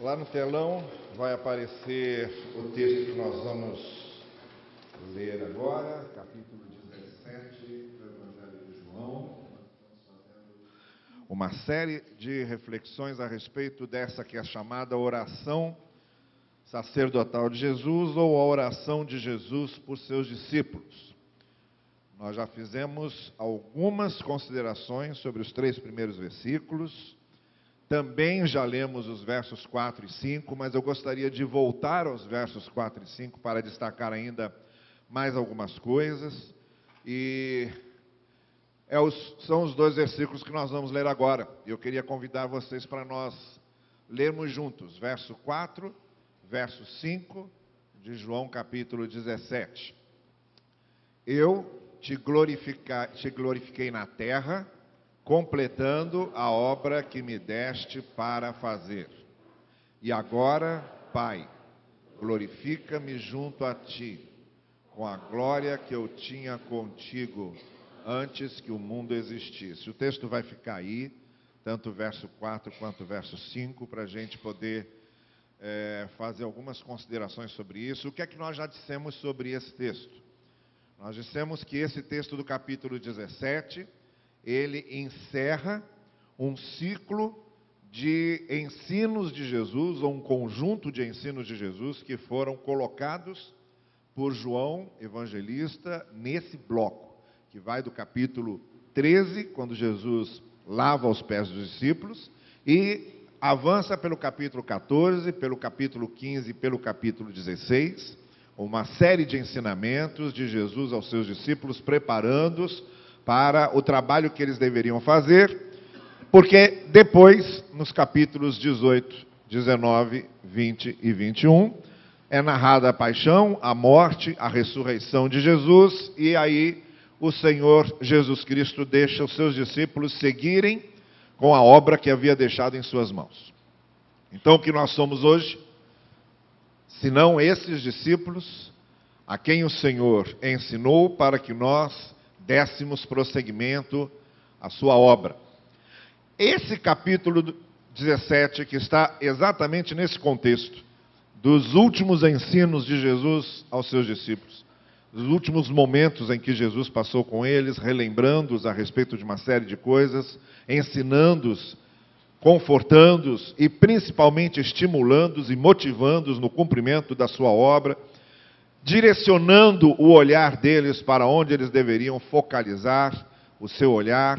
Lá no telão vai aparecer o texto que nós vamos ler agora, capítulo 17 do Evangelho de João. Estamos fazendo uma série de reflexões a respeito dessa que é chamada oração sacerdotal de Jesus, ou a oração de Jesus por seus discípulos. Nós já fizemos algumas considerações sobre os 3 primeiros versículos. Também já lemos os versos 4 e 5, mas eu gostaria de voltar aos versos 4 e 5 para destacar ainda mais algumas coisas. E são os 2 versículos que nós vamos ler agora. Eu queria convidar vocês para nós lermos juntos, verso 4, verso 5 de João capítulo 17. Eu te glorifiquei na terra, completando a obra que me deste para fazer. E agora, Pai, glorifica-me junto a ti, com a glória que eu tinha contigo antes que o mundo existisse. O texto vai ficar aí, tanto o verso 4 quanto o verso 5, para a gente poder fazer algumas considerações sobre isso. O que é que nós já dissemos sobre esse texto? Nós dissemos que esse texto do capítulo 17... ele encerra um ciclo de ensinos de Jesus, ou um conjunto de ensinos de Jesus, que foram colocados por João, evangelista, nesse bloco, que vai do capítulo 13, quando Jesus lava os pés dos discípulos, e avança pelo capítulo 14, pelo capítulo 15 e pelo capítulo 16, uma série de ensinamentos de Jesus aos seus discípulos, preparando-os para o trabalho que eles deveriam fazer, porque depois, nos capítulos 18, 19, 20 e 21, é narrada a paixão, a morte, a ressurreição de Jesus, e aí o Senhor Jesus Cristo deixa os seus discípulos seguirem com a obra que havia deixado em suas mãos. Então, o que nós somos hoje, senão esses discípulos a quem o Senhor ensinou para que nós dessemos prosseguimento à sua obra. Esse capítulo 17, que está exatamente nesse contexto, dos últimos ensinos de Jesus aos seus discípulos, dos últimos momentos em que Jesus passou com eles, relembrando-os a respeito de uma série de coisas, ensinando-os, confortando-os e principalmente estimulando-os e motivando-os no cumprimento da sua obra, direcionando o olhar deles para onde eles deveriam focalizar o seu olhar,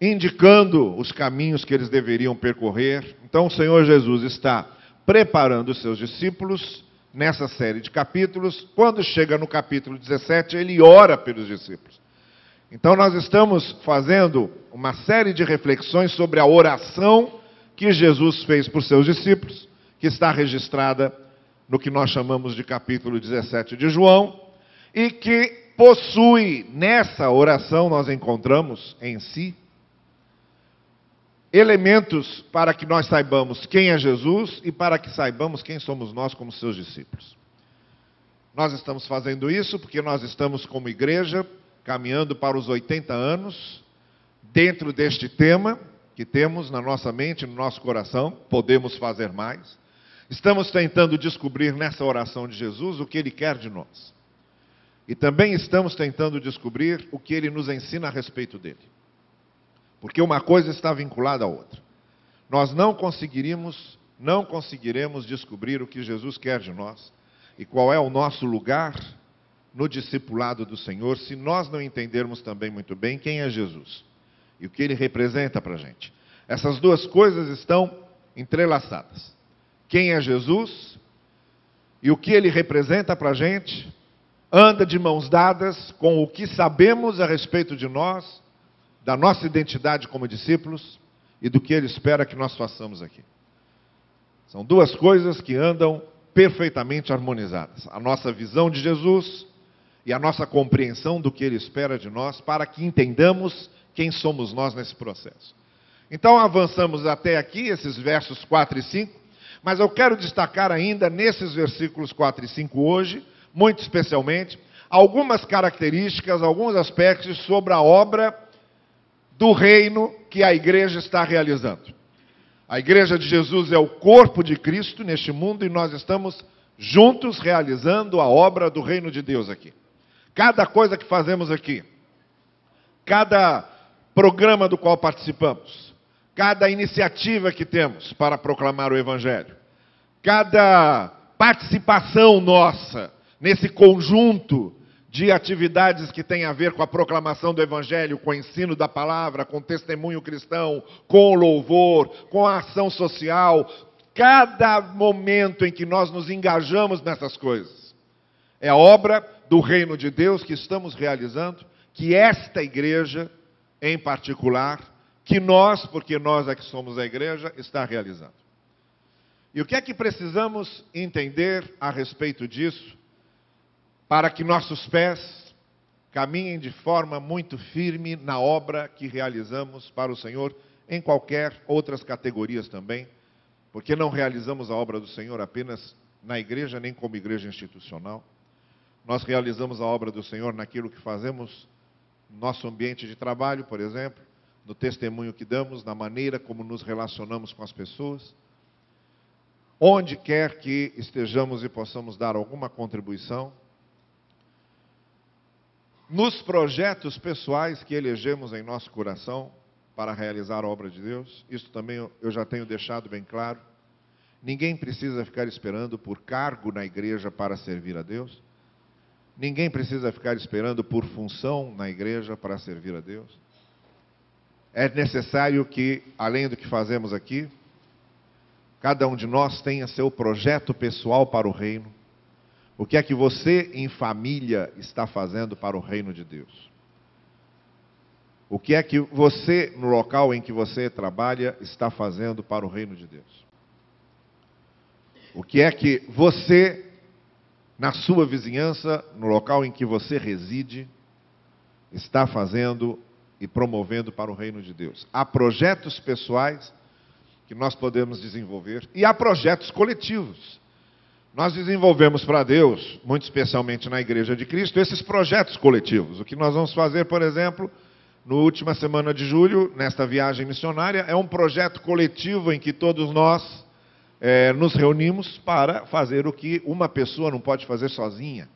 indicando os caminhos que eles deveriam percorrer. Então o Senhor Jesus está preparando os seus discípulos nessa série de capítulos. Quando chega no capítulo 17, ele ora pelos discípulos. Então nós estamos fazendo uma série de reflexões sobre a oração que Jesus fez por seus discípulos, que está registrada no que nós chamamos de capítulo 17 de João, e que possui, nessa oração nós encontramos em si, elementos para que nós saibamos quem é Jesus e para que saibamos quem somos nós como seus discípulos. Nós estamos fazendo isso porque nós estamos como igreja, caminhando para os 80 anos, dentro deste tema que temos na nossa mente, no nosso coração, podemos fazer mais. Estamos tentando descobrir nessa oração de Jesus o que Ele quer de nós. E também estamos tentando descobrir o que Ele nos ensina a respeito dele. Porque uma coisa está vinculada à outra. Nós não conseguiremos descobrir o que Jesus quer de nós e qual é o nosso lugar no discipulado do Senhor se nós não entendermos também muito bem quem é Jesus e o que Ele representa para a gente. Essas duas coisas estão entrelaçadas. Quem é Jesus e o que Ele representa para a gente anda de mãos dadas com o que sabemos a respeito de nós, da nossa identidade como discípulos e do que Ele espera que nós façamos aqui. São duas coisas que andam perfeitamente harmonizadas. A nossa visão de Jesus e a nossa compreensão do que Ele espera de nós para que entendamos quem somos nós nesse processo. Então avançamos até aqui, esses versos 4 e 5, mas eu quero destacar ainda nesses versículos 4 e 5 hoje, muito especialmente, algumas características, alguns aspectos sobre a obra do reino que a igreja está realizando. A igreja de Jesus é o corpo de Cristo neste mundo e nós estamos juntos realizando a obra do reino de Deus aqui. Cada coisa que fazemos aqui, cada programa do qual participamos, cada iniciativa que temos para proclamar o Evangelho, cada participação nossa nesse conjunto de atividades que tem a ver com a proclamação do Evangelho, com o ensino da palavra, com o testemunho cristão, com o louvor, com a ação social, cada momento em que nós nos engajamos nessas coisas, é a obra do reino de Deus que estamos realizando, que esta igreja, em particular, que nós, porque nós é que somos a igreja, está realizando. E o que é que precisamos entender a respeito disso, para que nossos pés caminhem de forma muito firme na obra que realizamos para o Senhor, em qualquer outras categorias também, porque não realizamos a obra do Senhor apenas na igreja, nem como igreja institucional. Nós realizamos a obra do Senhor naquilo que fazemos no nosso ambiente de trabalho, por exemplo, no testemunho que damos, na maneira como nos relacionamos com as pessoas. Onde quer que estejamos e possamos dar alguma contribuição, nos projetos pessoais que elegemos em nosso coração para realizar a obra de Deus, isso também eu já tenho deixado bem claro. Ninguém precisa ficar esperando por cargo na igreja para servir a Deus. Ninguém precisa ficar esperando por função na igreja para servir a Deus. É necessário que, além do que fazemos aqui, cada um de nós tenha seu projeto pessoal para o reino. O que é que você, em família, está fazendo para o reino de Deus? O que é que você, no local em que você trabalha, está fazendo para o reino de Deus? O que é que você, na sua vizinhança, no local em que você reside, está fazendo e promovendo para o reino de Deus? Há projetos pessoais que nós podemos desenvolver e há projetos coletivos. Nós desenvolvemos para Deus, muito especialmente na Igreja de Cristo, esses projetos coletivos. O que nós vamos fazer, por exemplo, na última semana de julho, nesta viagem missionária, é um projeto coletivo em que todos nós nos reunimos para fazer o que uma pessoa não pode fazer sozinha.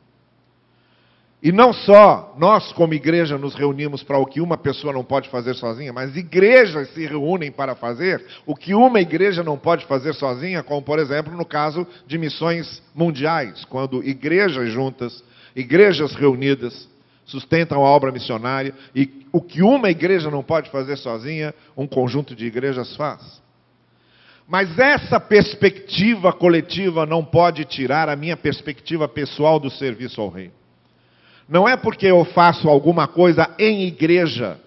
E não só nós, como igreja, nos reunimos para o que uma pessoa não pode fazer sozinha, mas igrejas se reúnem para fazer o que uma igreja não pode fazer sozinha, como, por exemplo, no caso de missões mundiais, quando igrejas juntas, igrejas reunidas, sustentam a obra missionária, e o que uma igreja não pode fazer sozinha, um conjunto de igrejas faz. Mas essa perspectiva coletiva não pode tirar a minha perspectiva pessoal do serviço ao reino. Não é porque eu faço alguma coisa em igreja,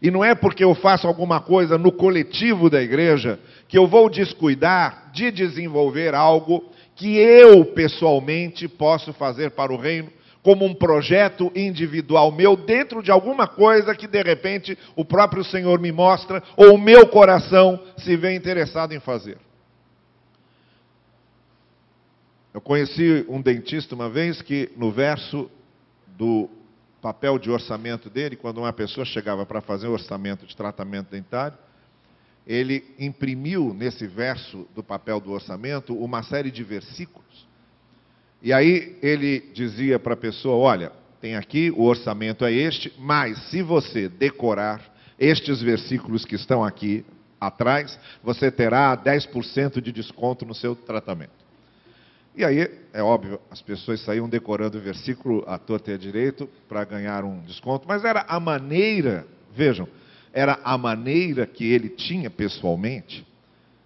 e não é porque eu faço alguma coisa no coletivo da igreja, que eu vou descuidar de desenvolver algo que eu, pessoalmente, posso fazer para o reino, como um projeto individual meu, dentro de alguma coisa que, de repente, o próprio Senhor me mostra, ou o meu coração se vê interessado em fazer. Eu conheci um dentista uma vez que, no verso do papel de orçamento dele, quando uma pessoa chegava para fazer o orçamento de tratamento dentário, ele imprimiu nesse verso do papel do orçamento uma série de versículos. E aí ele dizia para a pessoa, olha, tem aqui, o orçamento é este, mas se você decorar estes versículos que estão aqui atrás, você terá 10% de desconto no seu tratamento. E aí, é óbvio, as pessoas saíam decorando o versículo à torta e à direito para ganhar um desconto, mas era a maneira, vejam, era a maneira que ele tinha pessoalmente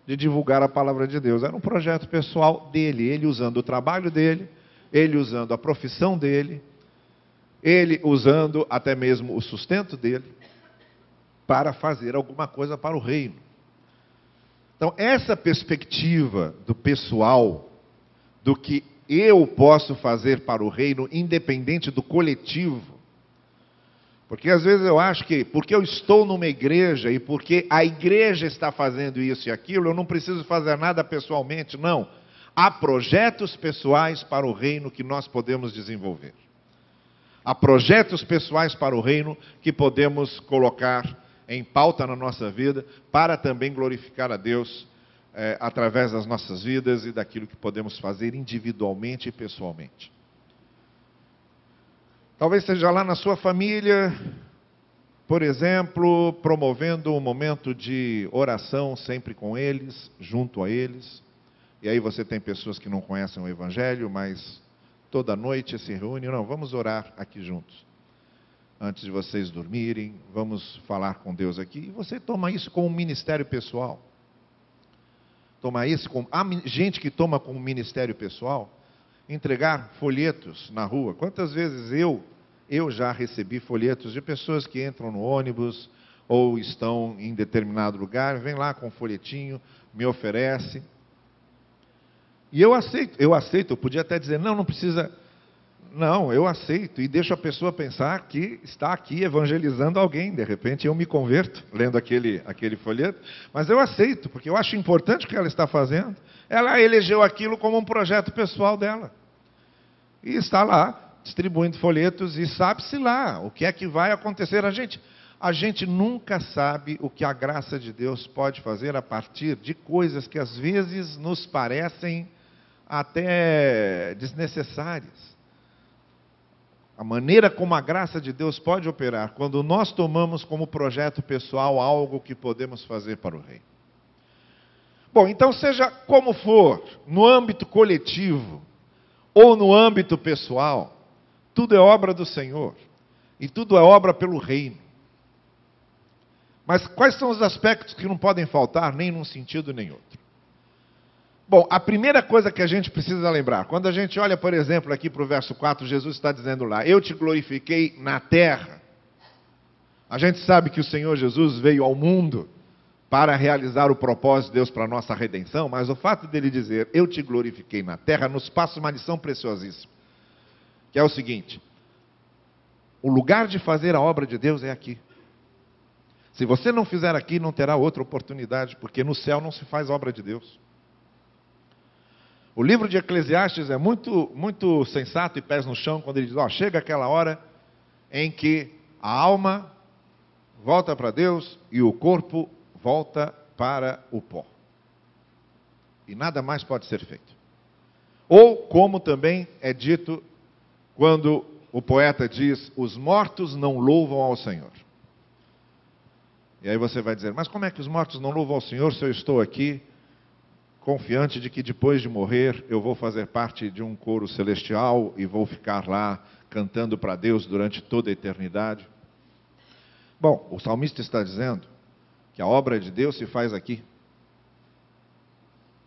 de divulgar a palavra de Deus. Era um projeto pessoal dele, ele usando o trabalho dele, ele usando a profissão dele, ele usando até mesmo o sustento dele, para fazer alguma coisa para o reino. Então, essa perspectiva do pessoal, do que eu posso fazer para o reino, independente do coletivo. Porque às vezes eu acho que, porque eu estou numa igreja e porque a igreja está fazendo isso e aquilo, eu não preciso fazer nada pessoalmente. Não. Há projetos pessoais para o reino que nós podemos desenvolver. Há projetos pessoais para o reino que podemos colocar em pauta na nossa vida, para também glorificar a Deus através das nossas vidas e daquilo que podemos fazer individualmente e pessoalmente. Talvez seja lá na sua família, por exemplo, promovendo um momento de oração sempre com eles, junto a eles. E aí você tem pessoas que não conhecem o Evangelho, mas toda noite se reúnem. Não, vamos orar aqui juntos. Antes de vocês dormirem, vamos falar com Deus aqui. E você toma isso como um ministério pessoal. Há gente que toma como ministério pessoal entregar folhetos na rua. Quantas vezes eu já recebi folhetos de pessoas que entram no ônibus ou estão em determinado lugar, vem lá com um folhetinho, me oferece. E eu aceito, eu podia até dizer, não precisa. Não, eu aceito e deixo a pessoa pensar que está aqui evangelizando alguém. De repente eu me converto lendo aquele folheto, mas eu aceito, porque eu acho importante o que ela está fazendo. Ela elegeu aquilo como um projeto pessoal dela. E está lá, distribuindo folhetos, e sabe-se lá o que é que vai acontecer. A gente nunca sabe o que a graça de Deus pode fazer a partir de coisas que às vezes nos parecem até desnecessárias. A maneira como a graça de Deus pode operar quando nós tomamos como projeto pessoal algo que podemos fazer para o Reino. Bom, então seja como for, no âmbito coletivo ou no âmbito pessoal, tudo é obra do Senhor e tudo é obra pelo Reino. Mas quais são os aspectos que não podem faltar nem num sentido nem outro? Bom, a primeira coisa que a gente precisa lembrar, quando a gente olha, por exemplo, aqui para o verso 4, Jesus está dizendo lá, eu te glorifiquei na terra. A gente sabe que o Senhor Jesus veio ao mundo para realizar o propósito de Deus para a nossa redenção, mas o fato dele dizer, eu te glorifiquei na terra, nos passa uma lição preciosíssima, que é o seguinte, o lugar de fazer a obra de Deus é aqui. Se você não fizer aqui, não terá outra oportunidade, porque no céu não se faz obra de Deus. O livro de Eclesiastes é muito sensato e pés no chão quando ele diz, chega aquela hora em que a alma volta para Deus e o corpo volta para o pó. E nada mais pode ser feito. Ou, como também é dito quando o poeta diz, os mortos não louvam ao Senhor. E aí você vai dizer, mas como é que os mortos não louvam ao Senhor se eu estou aqui confiante de que depois de morrer eu vou fazer parte de um coro celestial e vou ficar lá cantando para Deus durante toda a eternidade? Bom, o salmista está dizendo que a obra de Deus se faz aqui.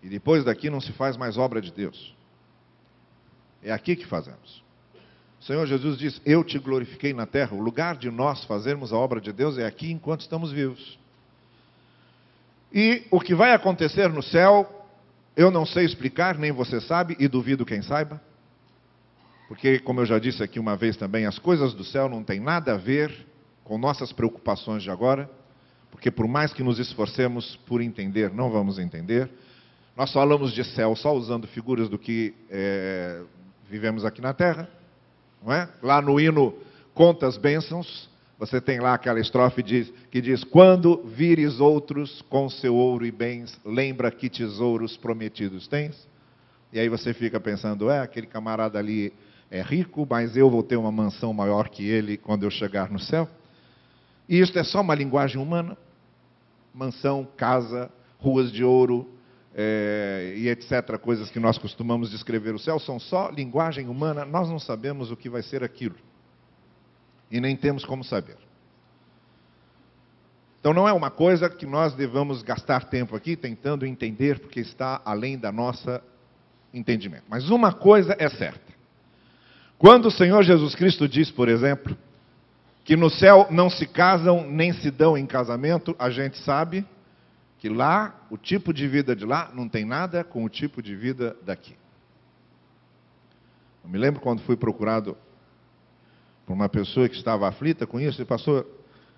E depois daqui não se faz mais obra de Deus. É aqui que fazemos. O Senhor Jesus diz, eu te glorifiquei na terra. O lugar de nós fazermos a obra de Deus é aqui enquanto estamos vivos. E o que vai acontecer no céu, eu não sei explicar, nem você sabe, e duvido quem saiba. Porque, como eu já disse aqui uma vez também, as coisas do céu não têm nada a ver com nossas preocupações de agora. Porque por mais que nos esforcemos por entender, não vamos entender. Nós falamos de céu só usando figuras do que vivemos aqui na terra. Não é? Lá no hino Conta as Bênçãos, você tem lá aquela estrofe que diz, quando vires outros com seu ouro e bens, lembra que tesouros prometidos tens. E aí você fica pensando, aquele camarada ali é rico, mas eu vou ter uma mansão maior que ele quando eu chegar no céu. E isso é só uma linguagem humana. Mansão, casa, ruas de ouro, e etc. Coisas que nós costumamos descrever o céu, são só linguagem humana. Nós não sabemos o que vai ser aquilo. E nem temos como saber. Então não é uma coisa que nós devamos gastar tempo aqui tentando entender, porque está além da nossa entendimento. Mas uma coisa é certa. Quando o Senhor Jesus Cristo diz, por exemplo, que no céu não se casam nem se dão em casamento, a gente sabe que lá, o tipo de vida de lá não tem nada com o tipo de vida daqui. Eu me lembro quando fui procurado por uma pessoa que estava aflita com isso, e pastor,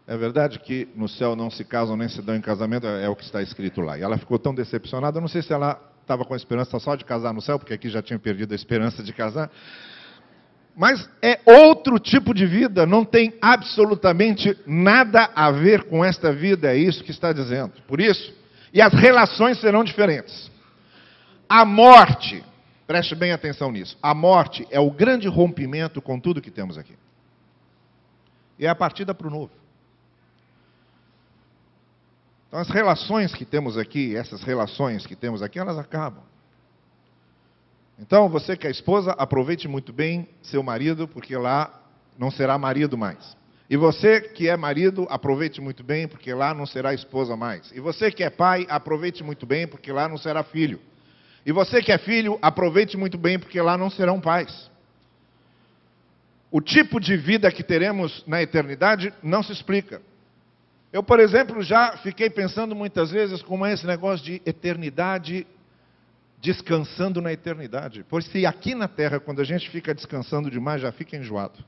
é verdade que no céu não se casam nem se dão em casamento, é o que está escrito lá. E ela ficou tão decepcionada, eu não sei se ela estava com a esperança só de casar no céu, porque aqui já tinha perdido a esperança de casar. Mas é outro tipo de vida, não tem absolutamente nada a ver com esta vida, é isso que está dizendo. Por isso, E as relações serão diferentes. A morte, preste bem atenção nisso, a morte é o grande rompimento com tudo que temos aqui. E é a partida para o novo. Então as relações que temos aqui, essas relações que temos aqui, elas acabam. Então você que é esposa, aproveite muito bem seu marido, porque lá não será marido mais. E você que é marido, aproveite muito bem, porque lá não será esposa mais. E você que é pai, aproveite muito bem, porque lá não será filho. E você que é filho, aproveite muito bem, porque lá não serão pais. O tipo de vida que teremos na eternidade não se explica. Eu, por exemplo, já fiquei pensando muitas vezes como é esse negócio de eternidade, descansando na eternidade. Pois se aqui na Terra, quando a gente fica descansando demais, já fica enjoado.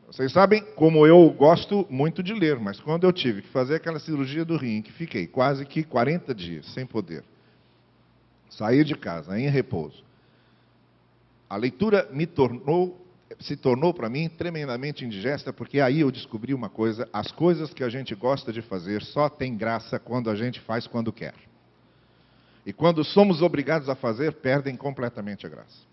Vocês sabem como eu gosto muito de ler, mas quando eu tive que fazer aquela cirurgia do rim, que fiquei quase que 40 dias sem poder sair de casa, em repouso, a leitura se tornou para mim tremendamente indigesta, porque aí eu descobri uma coisa: as coisas que a gente gosta de fazer só tem graça quando a gente faz quando quer. E quando somos obrigados a fazer, perdem completamente a graça.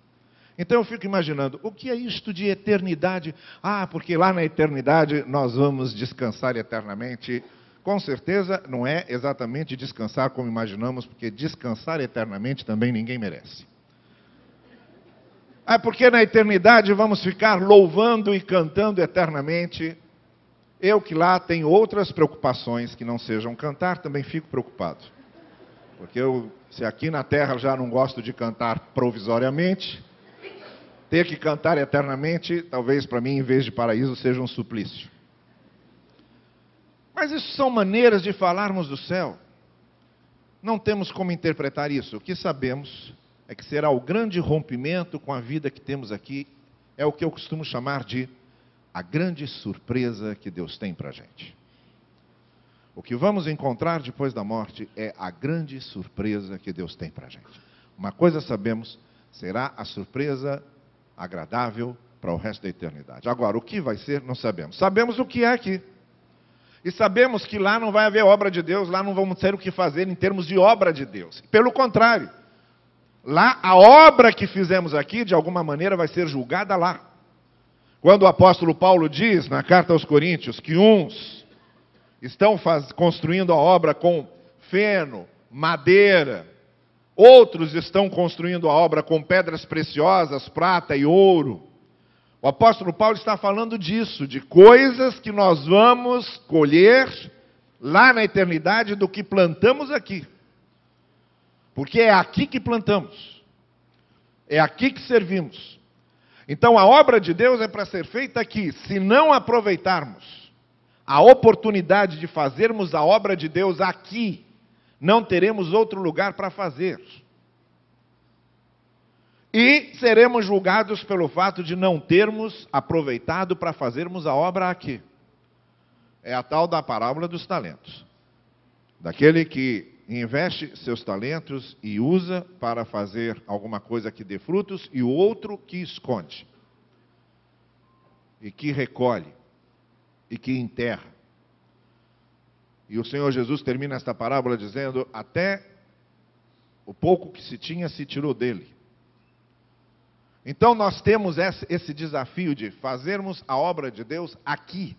Então eu fico imaginando, o que é isto de eternidade? Ah, porque lá na eternidade nós vamos descansar eternamente. Com certeza não é exatamente descansar como imaginamos, porque descansar eternamente também ninguém merece. Ah, porque na eternidade vamos ficar louvando e cantando eternamente. Eu que lá tenho outras preocupações que não sejam cantar, também fico preocupado. Porque se aqui na terra já não gosto de cantar provisoriamente, ter que cantar eternamente, talvez para mim, em vez de paraíso, seja um suplício. Mas isso são maneiras de falarmos do céu. Não temos como interpretar isso. O que sabemos é que será o grande rompimento com a vida que temos aqui. É o que eu costumo chamar de a grande surpresa que Deus tem para a gente. O que vamos encontrar depois da morte é a grande surpresa que Deus tem para a gente. Uma coisa sabemos, será a surpresa agradável para o resto da eternidade. Agora, o que vai ser, não sabemos. Sabemos o que é aqui. E sabemos que lá não vai haver obra de Deus, lá não vamos ter o que fazer em termos de obra de Deus. Pelo contrário, lá a obra que fizemos aqui, de alguma maneira, vai ser julgada lá. Quando o apóstolo Paulo diz, na carta aos Coríntios, que uns estão construindo a obra com feno, madeira, outros estão construindo a obra com pedras preciosas, prata e ouro. O apóstolo Paulo está falando disso, de coisas que nós vamos colher lá na eternidade do que plantamos aqui. Porque é aqui que plantamos. É aqui que servimos. Então a obra de Deus é para ser feita aqui. Se não aproveitarmos a oportunidade de fazermos a obra de Deus aqui, não teremos outro lugar para fazer. E seremos julgados pelo fato de não termos aproveitado para fazermos a obra aqui. É a tal da parábola dos talentos. Daquele que investe seus talentos e usa para fazer alguma coisa que dê frutos, e o outro que esconde, e que recolhe, e que enterra. E o Senhor Jesus termina esta parábola dizendo: até o pouco que se tinha se tirou dele. Então nós temos esse desafio de fazermos a obra de Deus aqui.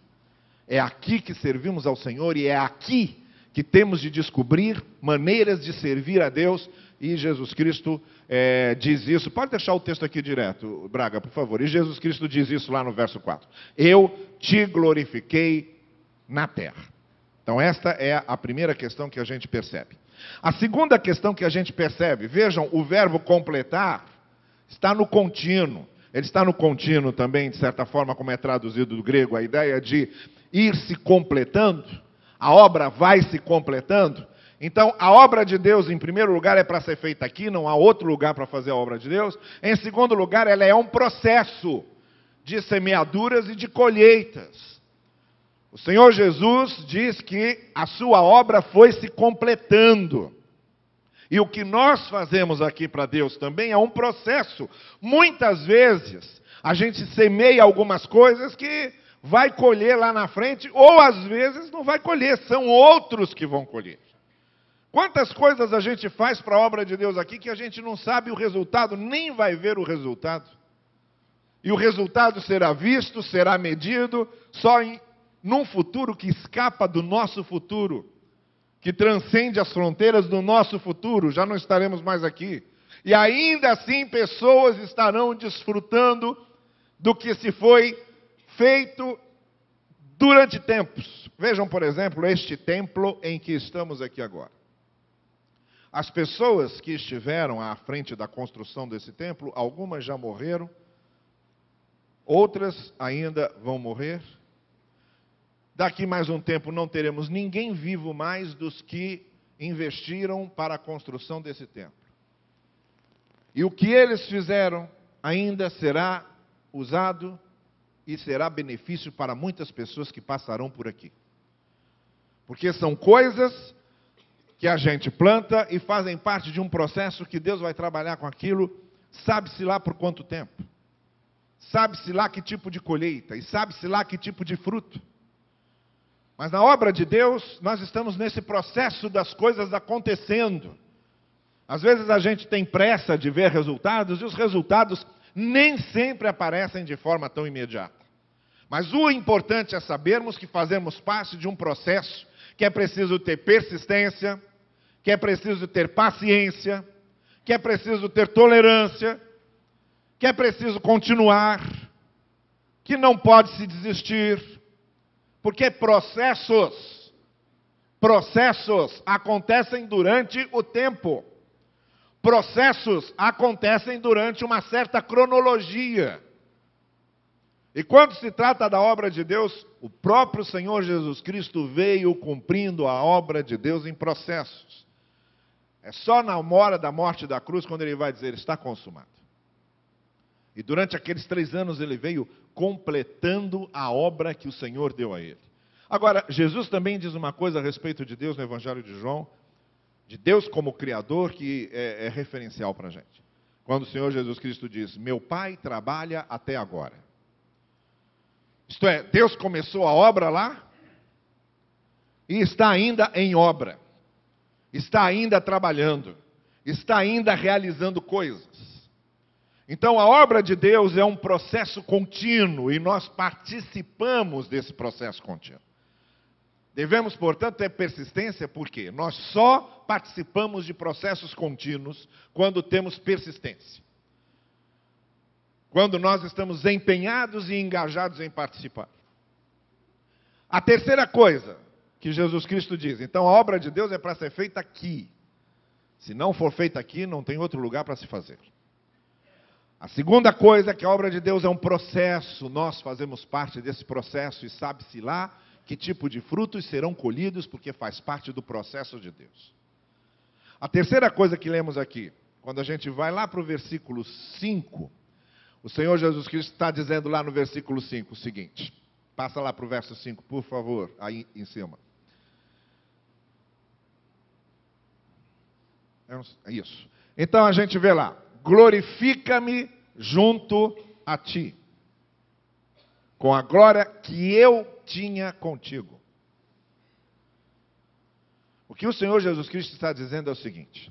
É aqui que servimos ao Senhor e é aqui que temos de descobrir maneiras de servir a Deus. E Jesus Cristo diz isso. Pode deixar o texto aqui direto, Braga, por favor. E Jesus Cristo diz isso lá no verso 4. Eu te glorifiquei na terra. Então esta é a primeira questão que a gente percebe. A segunda questão que a gente percebe, vejam, o verbo completar está no contínuo. Ele está no contínuo também, de certa forma, como é traduzido do grego, a ideia de ir se completando. A obra vai se completando. Então, a obra de Deus, em primeiro lugar, é para ser feita aqui, não há outro lugar para fazer a obra de Deus. Em segundo lugar, ela é um processo de semeaduras e de colheitas. O Senhor Jesus diz que a sua obra foi se completando. E o que nós fazemos aqui para Deus também é um processo. Muitas vezes, a gente semeia algumas coisas que vai colher lá na frente, ou às vezes não vai colher, são outros que vão colher. Quantas coisas a gente faz para a obra de Deus aqui que a gente não sabe o resultado, nem vai ver o resultado. E o resultado será visto, será medido, só num futuro que escapa do nosso futuro, que transcende as fronteiras do nosso futuro, já não estaremos mais aqui. E ainda assim pessoas estarão desfrutando do que se foi feito durante tempos. Vejam, por exemplo, este templo em que estamos aqui agora. As pessoas que estiveram à frente da construção desse templo, algumas já morreram, outras ainda vão morrer. Daqui mais um tempo não teremos ninguém vivo mais dos que investiram para a construção desse templo. E o que eles fizeram ainda será usado e será benefício para muitas pessoas que passarão por aqui. Porque são coisas que a gente planta e fazem parte de um processo que Deus vai trabalhar com aquilo, sabe-se lá por quanto tempo. Sabe-se lá que tipo de colheita e sabe-se lá que tipo de fruto. Mas na obra de Deus, nós estamos nesse processo das coisas acontecendo. Às vezes a gente tem pressa de ver resultados e os resultados nem sempre aparecem de forma tão imediata. Mas o importante é sabermos que fazemos parte de um processo que é preciso ter persistência, que é preciso ter paciência, que é preciso ter tolerância, que é preciso continuar, que não pode se desistir, porque processos acontecem durante o tempo. Processos acontecem durante uma certa cronologia. E quando se trata da obra de Deus, o próprio Senhor Jesus Cristo veio cumprindo a obra de Deus em processos. É só na hora da morte da cruz quando ele vai dizer, está consumado. E durante aqueles 3 anos ele veio completando a obra que o Senhor deu a ele. Agora, Jesus também diz uma coisa a respeito de Deus no Evangelho de João, de Deus como Criador, que é referencial para a gente. Quando o Senhor Jesus Cristo diz, meu Pai trabalha até agora. Isto é, Deus começou a obra lá e está ainda em obra. Está ainda trabalhando. Está ainda realizando coisas. Então a obra de Deus é um processo contínuo e nós participamos desse processo contínuo. Devemos, portanto, ter persistência, porque nós só participamos de processos contínuos quando temos persistência. Quando nós estamos empenhados e engajados em participar. A terceira coisa que Jesus Cristo diz, então a obra de Deus é para ser feita aqui. Se não for feita aqui, não tem outro lugar para se fazer. A segunda coisa é que a obra de Deus é um processo, nós fazemos parte desse processo e sabe-se lá que tipo de frutos serão colhidos, porque faz parte do processo de Deus. A terceira coisa que lemos aqui, quando a gente vai lá para o versículo 5, o Senhor Jesus Cristo está dizendo lá no versículo 5 o seguinte, passa lá para o verso 5, por favor, aí em cima. Isso. Então a gente vê lá, glorifica-me junto a ti, com a glória que eu tinha contigo. O que o Senhor Jesus Cristo está dizendo é o seguinte,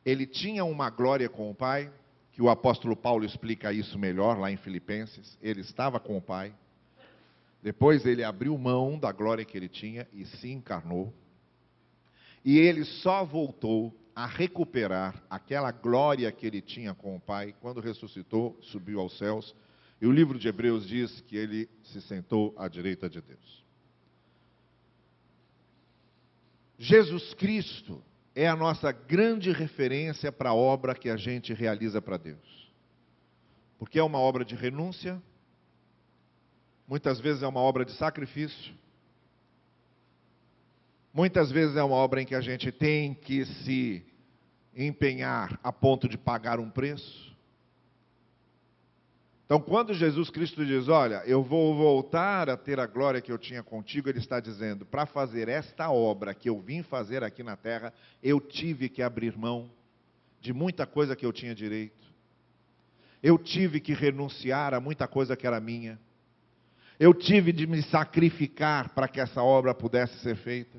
ele tinha uma glória com o Pai, que o apóstolo Paulo explica isso melhor lá em Filipenses, ele estava com o Pai, depois ele abriu mão da glória que ele tinha e se encarnou, e ele só voltou a recuperar aquela glória que ele tinha com o Pai, quando ressuscitou, subiu aos céus, e o livro de Hebreus diz que ele se sentou à direita de Deus. Jesus Cristo é a nossa grande referência para a obra que a gente realiza para Deus. Porque é uma obra de renúncia, muitas vezes é uma obra de sacrifício, muitas vezes é uma obra em que a gente tem que se empenhar a ponto de pagar um preço. Então, quando Jesus Cristo diz, olha, eu vou voltar a ter a glória que eu tinha contigo, ele está dizendo, para fazer esta obra que eu vim fazer aqui na terra, eu tive que abrir mão de muita coisa que eu tinha direito. Eu tive que renunciar a muita coisa que era minha. Eu tive de me sacrificar para que essa obra pudesse ser feita.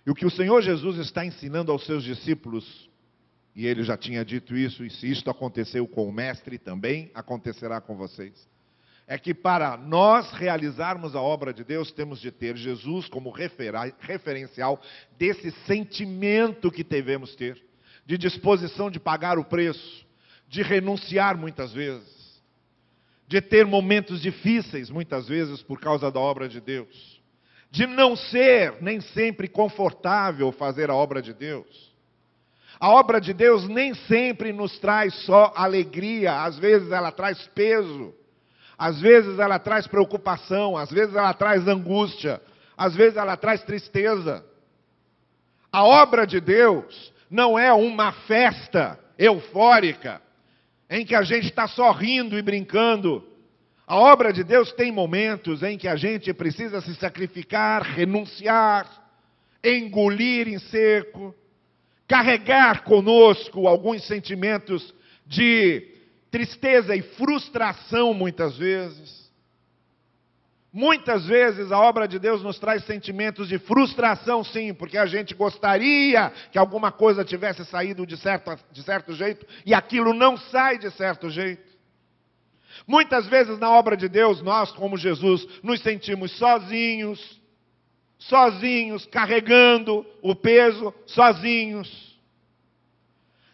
E o que o Senhor Jesus está ensinando aos seus discípulos, e ele já tinha dito isso, e se isto aconteceu com o Mestre, também acontecerá com vocês, é que para nós realizarmos a obra de Deus, temos de ter Jesus como referencial desse sentimento que devemos ter, de disposição de pagar o preço, de renunciar muitas vezes, de ter momentos difíceis muitas vezes por causa da obra de Deus, de não ser nem sempre confortável fazer a obra de Deus. A obra de Deus nem sempre nos traz só alegria, às vezes ela traz peso, às vezes ela traz preocupação, às vezes ela traz angústia, às vezes ela traz tristeza. A obra de Deus não é uma festa eufórica, em que a gente está só rindo e brincando. A obra de Deus tem momentos em que a gente precisa se sacrificar, renunciar, engolir em seco, carregar conosco alguns sentimentos de tristeza e frustração muitas vezes. Muitas vezes a obra de Deus nos traz sentimentos de frustração, sim, porque a gente gostaria que alguma coisa tivesse saído de certo jeito e aquilo não sai de certo jeito. Muitas vezes na obra de Deus, nós, como Jesus, nos sentimos sozinhos, carregando o peso, sozinhos.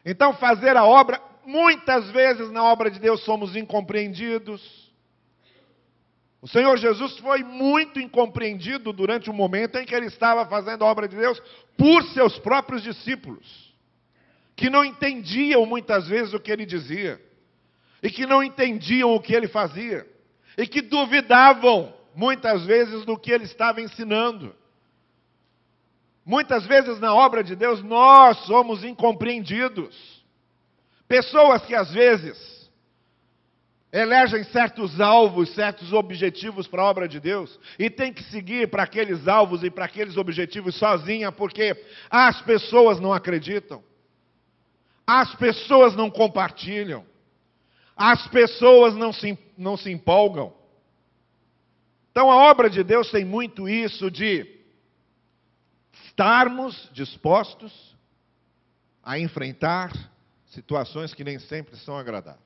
Então fazer a obra, muitas vezes na obra de Deus somos incompreendidos. O Senhor Jesus foi muito incompreendido durante o momento em que ele estava fazendo a obra de Deus por seus próprios discípulos, que não entendiam muitas vezes o que ele dizia, e que não entendiam o que ele fazia, e que duvidavam muitas vezes do que ele estava ensinando. Muitas vezes na obra de Deus nós somos incompreendidos. Pessoas que às vezes elegem certos alvos, certos objetivos para a obra de Deus, e tem que seguir para aqueles alvos e para aqueles objetivos sozinha, porque as pessoas não acreditam, as pessoas não compartilham, as pessoas não se empolgam. Então a obra de Deus tem muito isso de estarmos dispostos a enfrentar situações que nem sempre são agradáveis.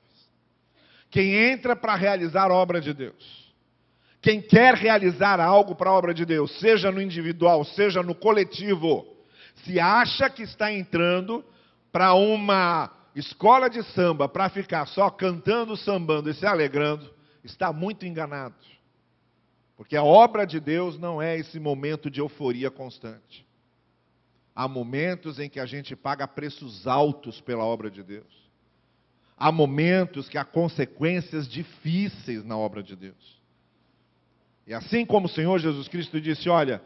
Quem entra para realizar a obra de Deus, quem quer realizar algo para a obra de Deus, seja no individual, seja no coletivo, se acha que está entrando para uma escola de samba para ficar só cantando, sambando e se alegrando, está muito enganado. Porque a obra de Deus não é esse momento de euforia constante. Há momentos em que a gente paga preços altos pela obra de Deus. Há momentos que há consequências difíceis na obra de Deus. E assim como o Senhor Jesus Cristo disse, olha,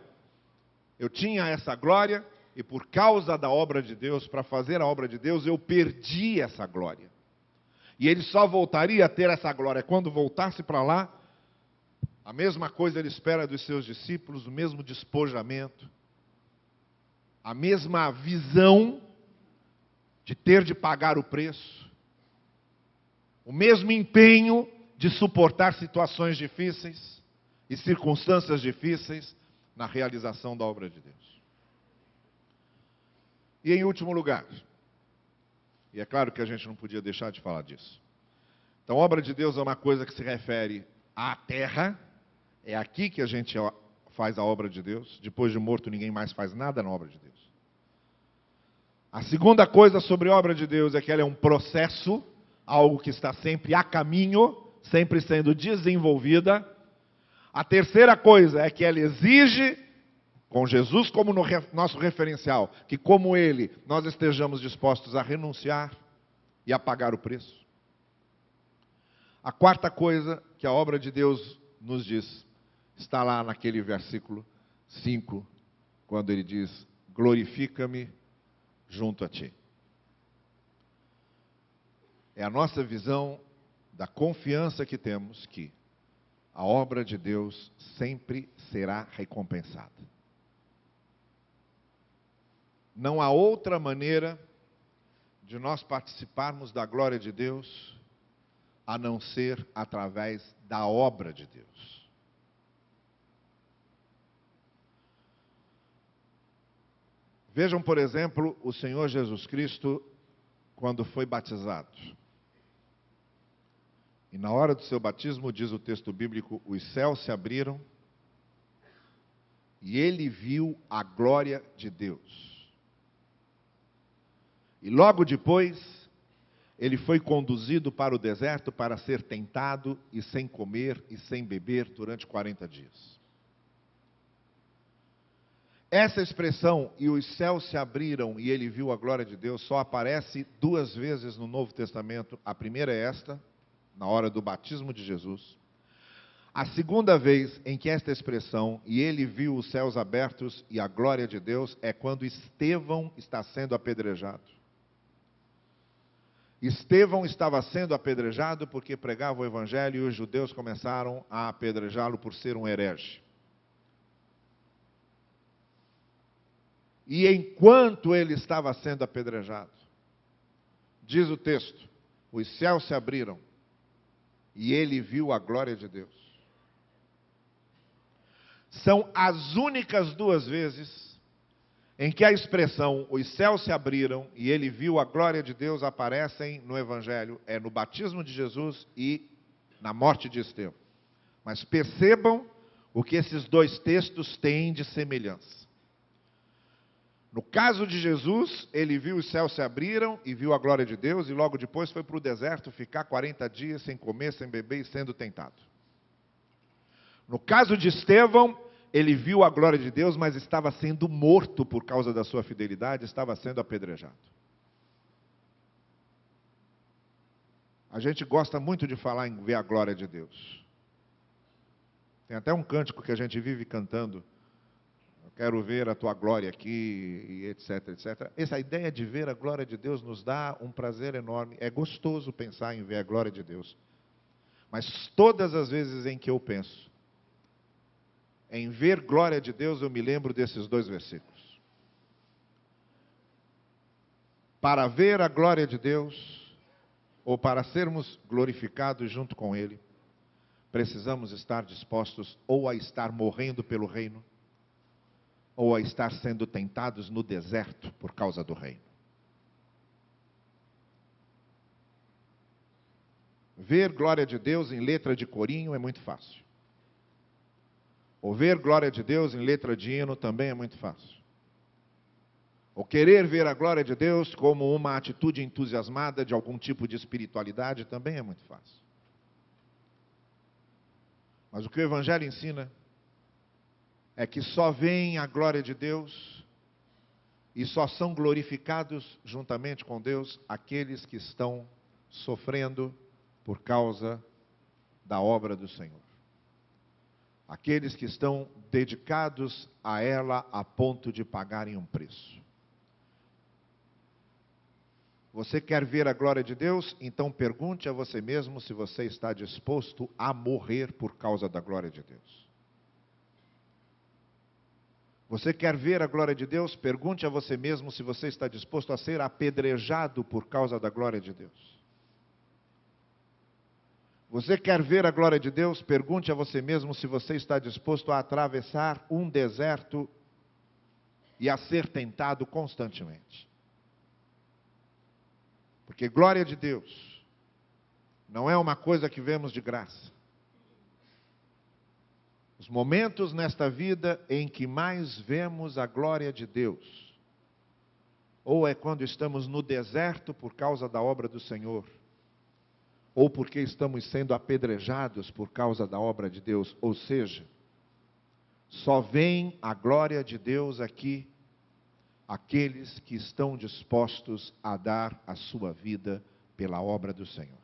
eu tinha essa glória e por causa da obra de Deus, para fazer a obra de Deus, eu perdi essa glória. E ele só voltaria a ter essa glória quando voltasse para lá. A mesma coisa ele espera dos seus discípulos, o mesmo despojamento, a mesma visão de ter de pagar o preço, o mesmo empenho de suportar situações difíceis e circunstâncias difíceis na realização da obra de Deus. E em último lugar, e é claro que a gente não podia deixar de falar disso. Então, a obra de Deus é uma coisa que se refere à terra, é aqui que a gente faz a obra de Deus, depois de morto ninguém mais faz nada na obra de Deus. A segunda coisa sobre a obra de Deus é que ela é um processo, algo que está sempre a caminho, sempre sendo desenvolvida. A terceira coisa é que ela exige, com Jesus como nosso referencial, que como Ele, nós estejamos dispostos a renunciar e a pagar o preço. A quarta coisa que a obra de Deus nos diz, está lá naquele versículo 5, quando ele diz, glorifica-me junto a ti. É a nossa visão da confiança que temos que a obra de Deus sempre será recompensada. Não há outra maneira de nós participarmos da glória de Deus a não ser através da obra de Deus. Vejam, por exemplo, o Senhor Jesus Cristo quando foi batizado. E na hora do seu batismo, diz o texto bíblico, os céus se abriram e ele viu a glória de Deus. E logo depois, ele foi conduzido para o deserto para ser tentado e sem comer e sem beber durante 40 dias. Essa expressão, e os céus se abriram e ele viu a glória de Deus, só aparece 2 vezes no Novo Testamento. A primeira é esta, na hora do batismo de Jesus. A segunda vez em que esta expressão, e ele viu os céus abertos e a glória de Deus, é quando Estevão está sendo apedrejado. Estevão estava sendo apedrejado porque pregava o evangelho e os judeus começaram a apedrejá-lo por ser um herege. E enquanto ele estava sendo apedrejado, diz o texto, os céus se abriram e ele viu a glória de Deus. São as únicas 2 vezes em que a expressão, os céus se abriram e ele viu a glória de Deus, aparecem no Evangelho, é no batismo de Jesus e na morte de Estevão. Mas percebam o que esses 2 textos têm de semelhança. No caso de Jesus, ele viu os céus se abriram e viu a glória de Deus, e logo depois foi para o deserto ficar 40 dias sem comer, sem beber e sendo tentado. No caso de Estevão, ele viu a glória de Deus, mas estava sendo morto por causa da sua fidelidade, estava sendo apedrejado. A gente gosta muito de falar em ver a glória de Deus. Tem até um cântico que a gente vive cantando, eu quero ver a tua glória aqui, e etc, etc. Essa ideia de ver a glória de Deus nos dá um prazer enorme. É gostoso pensar em ver a glória de Deus. Mas todas as vezes em que eu penso em ver glória de Deus, eu me lembro desses 2 versículos. Para ver a glória de Deus, ou para sermos glorificados junto com Ele, precisamos estar dispostos ou a estar morrendo pelo reino, ou a estar sendo tentados no deserto por causa do reino. Ver glória de Deus em letra de corinho é muito fácil. Ou ver glória de Deus em letra de hino também é muito fácil. Ou querer ver a glória de Deus como uma atitude entusiasmada de algum tipo de espiritualidade também é muito fácil. Mas o que o Evangelho ensina é que só veem a glória de Deus e só são glorificados juntamente com Deus aqueles que estão sofrendo por causa da obra do Senhor. Aqueles que estão dedicados a ela a ponto de pagarem um preço. Você quer ver a glória de Deus? Então pergunte a você mesmo se você está disposto a morrer por causa da glória de Deus. Você quer ver a glória de Deus? Pergunte a você mesmo se você está disposto a ser apedrejado por causa da glória de Deus. Você quer ver a glória de Deus? Pergunte a você mesmo se você está disposto a atravessar um deserto e a ser tentado constantemente. Porque glória de Deus não é uma coisa que vemos de graça. Os momentos nesta vida em que mais vemos a glória de Deus, ou é quando estamos no deserto por causa da obra do Senhor, ou porque estamos sendo apedrejados por causa da obra de Deus. Ou seja, só vem a glória de Deus aqui aqueles que estão dispostos a dar a sua vida pela obra do Senhor.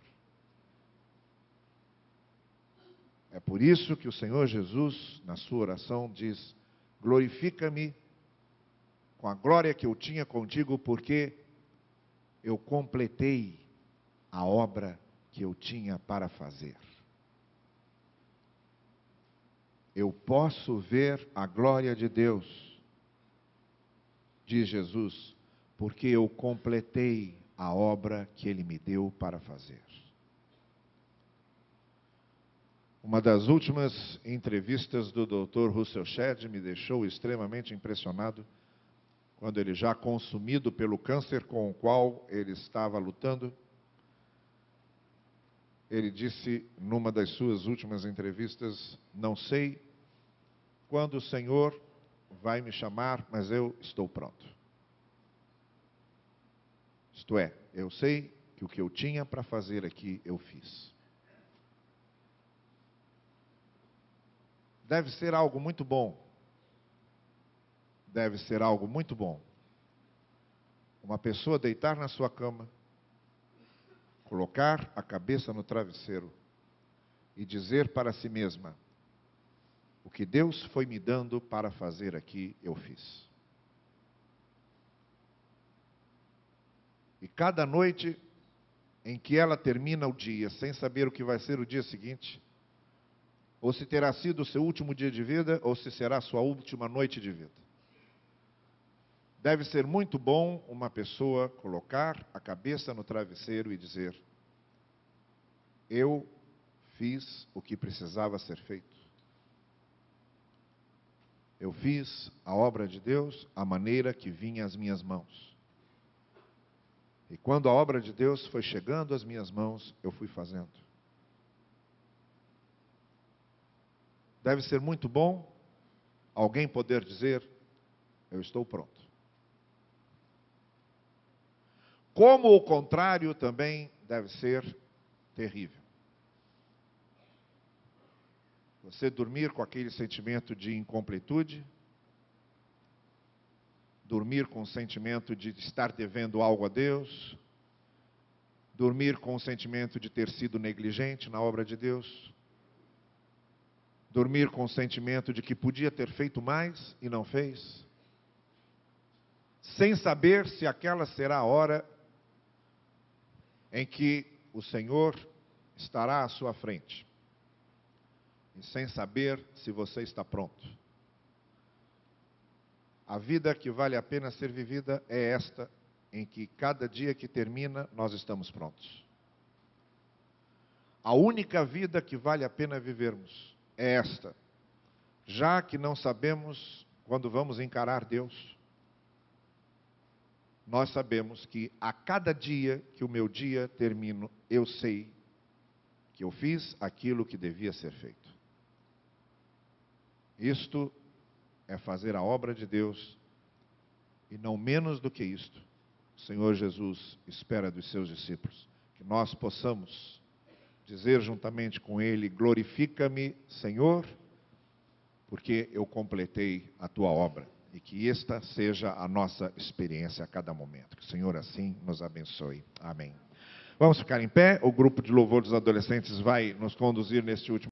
É por isso que o Senhor Jesus, na sua oração, diz: glorifica-me com a glória que eu tinha contigo, porque eu completei a obra que eu tinha para fazer. Eu posso ver a glória de Deus, diz Jesus, porque eu completei a obra que Ele me deu para fazer. Uma das últimas entrevistas do Dr. Russell Shedd me deixou extremamente impressionado, quando ele, já consumido pelo câncer com o qual ele estava lutando, ele disse numa das suas últimas entrevistas: não sei quando o Senhor vai me chamar, mas eu estou pronto. Isto é, eu sei que o que eu tinha para fazer aqui, eu fiz. Deve ser algo muito bom. Deve ser algo muito bom. Uma pessoa deitar na sua cama, colocar a cabeça no travesseiro e dizer para si mesma: o que Deus foi me dando para fazer aqui, eu fiz. E cada noite em que ela termina o dia sem saber o que vai ser o dia seguinte, ou se terá sido o seu último dia de vida, ou se será a sua última noite de vida. Deve ser muito bom uma pessoa colocar a cabeça no travesseiro e dizer: eu fiz o que precisava ser feito. Eu fiz a obra de Deus à maneira que vinha às minhas mãos. E quando a obra de Deus foi chegando às minhas mãos, eu fui fazendo. Deve ser muito bom alguém poder dizer: eu estou pronto. Como o contrário também deve ser terrível. Você dormir com aquele sentimento de incompletude, dormir com o sentimento de estar devendo algo a Deus, dormir com o sentimento de ter sido negligente na obra de Deus, dormir com o sentimento de que podia ter feito mais e não fez, sem saber se aquela será a hora em que o Senhor estará à sua frente, e sem saber se você está pronto. A vida que vale a pena ser vivida é esta, em que cada dia que termina, nós estamos prontos. A única vida que vale a pena vivermos é esta, já que não sabemos quando vamos encarar Deus. Nós sabemos que a cada dia que o meu dia termina, eu sei que eu fiz aquilo que devia ser feito. Isto é fazer a obra de Deus, e não menos do que isto, o Senhor Jesus espera dos seus discípulos, que nós possamos dizer juntamente com Ele: glorifica-me, Senhor, porque eu completei a tua obra, e que esta seja a nossa experiência a cada momento. Que o Senhor assim nos abençoe. Amém. Vamos ficar em pé, o grupo de louvor dos adolescentes vai nos conduzir neste último